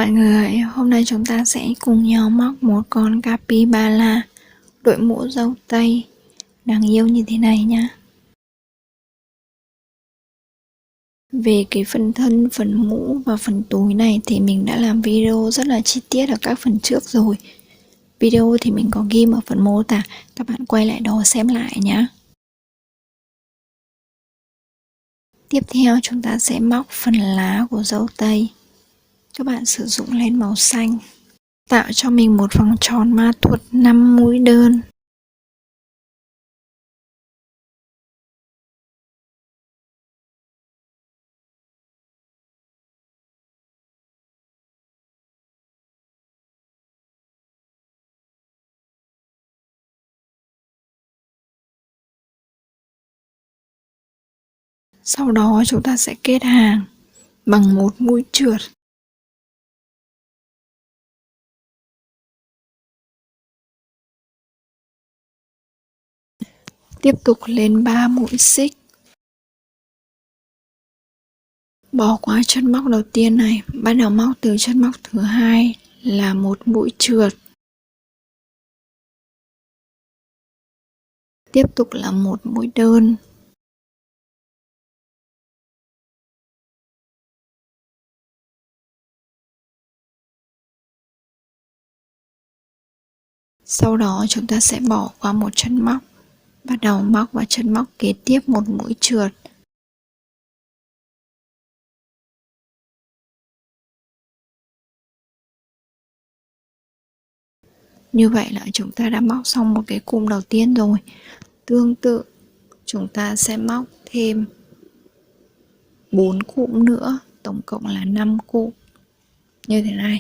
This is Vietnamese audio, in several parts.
mọi người, hôm nay chúng ta sẽ cùng nhau móc một con capybara đội mũ dâu tây đáng yêu như thế này nhá. Về cái phần thân, phần mũ và phần túi này thì mình đã làm video rất là chi tiết ở các phần trước rồi. Video thì mình có ghi ở phần mô tả, các bạn quay lại đó xem lại nhé. Tiếp theo chúng ta sẽ móc phần lá của dâu tây. Các bạn sử dụng len màu xanh. Tạo cho mình một vòng tròn ma thuật 5 mũi đơn. Sau đó chúng ta sẽ kết hàng bằng một mũi trượt. Tiếp tục lên 3 mũi xích. Bỏ qua chân móc đầu tiên này, bắt đầu móc từ chân móc thứ hai là một mũi trượt. Tiếp tục là một mũi đơn. Sau đó chúng ta sẽ bỏ qua một chân móc, bắt đầu móc vào chân móc kế tiếp một mũi trượt. Như vậy là chúng ta đã móc xong một cái cụm đầu tiên rồi. Tương tự chúng ta sẽ móc thêm 4 cụm nữa, tổng cộng là 5 cụm như thế này.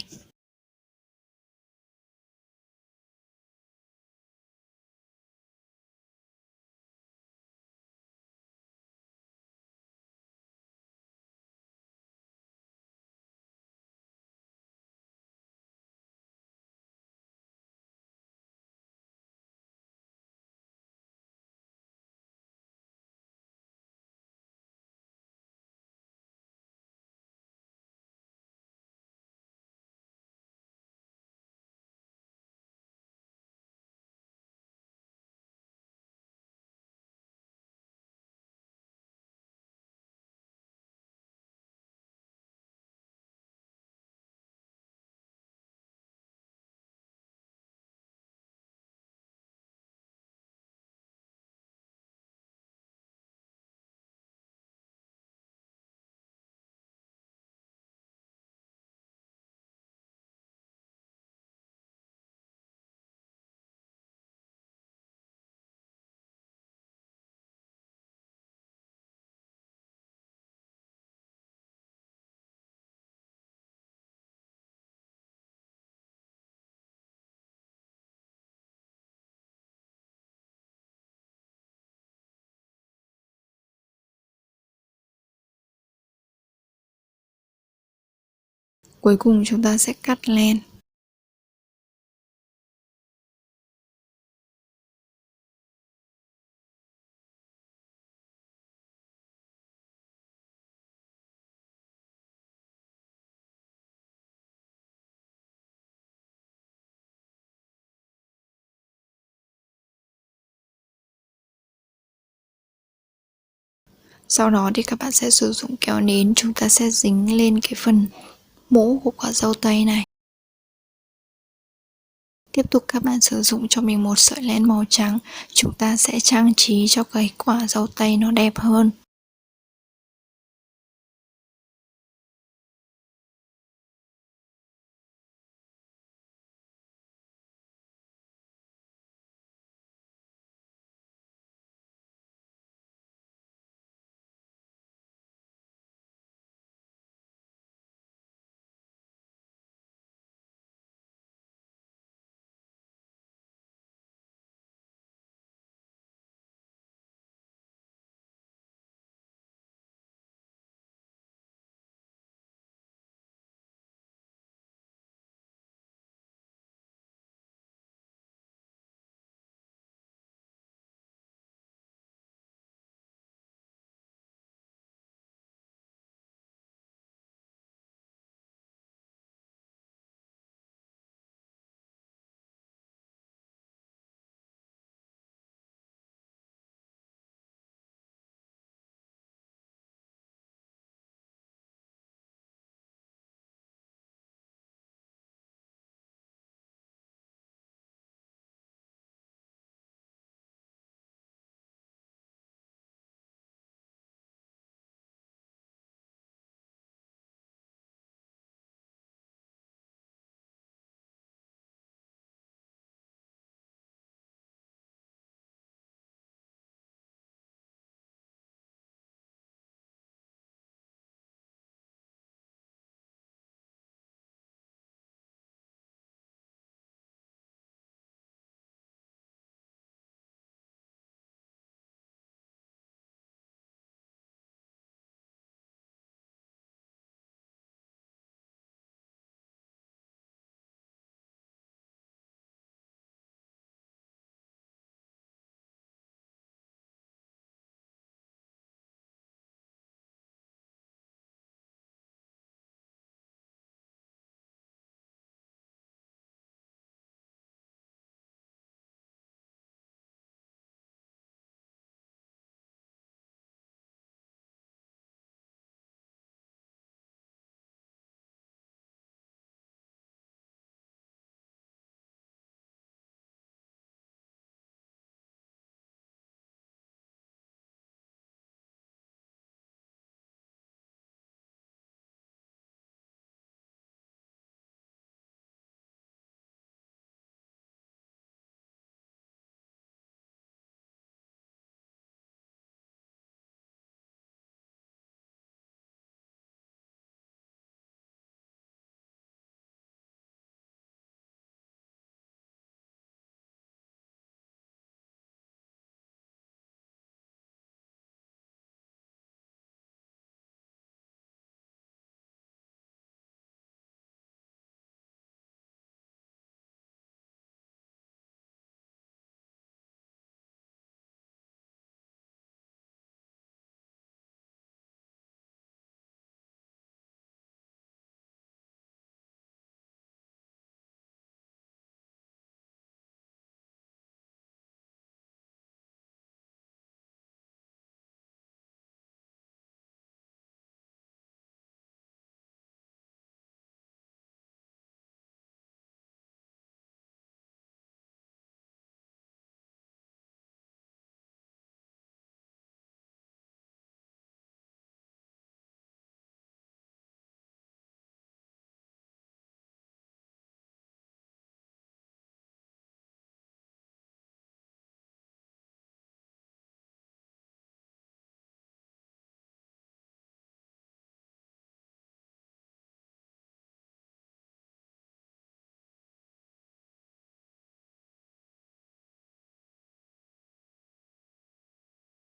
Cuối cùng chúng ta sẽ cắt len. Sau đó thì các bạn sẽ sử dụng kéo nến, chúng ta sẽ dính lên cái phần mũ của quả dâu tây này. Tiếp tục các bạn sử dụng cho mình một sợi len màu trắng, chúng ta sẽ trang trí cho cái quả dâu tây nó đẹp hơn.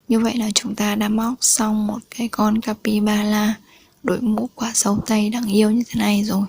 Như vậy là chúng ta đã móc xong một cái con capybara đội mũ quả sấu tây đáng yêu như thế này rồi.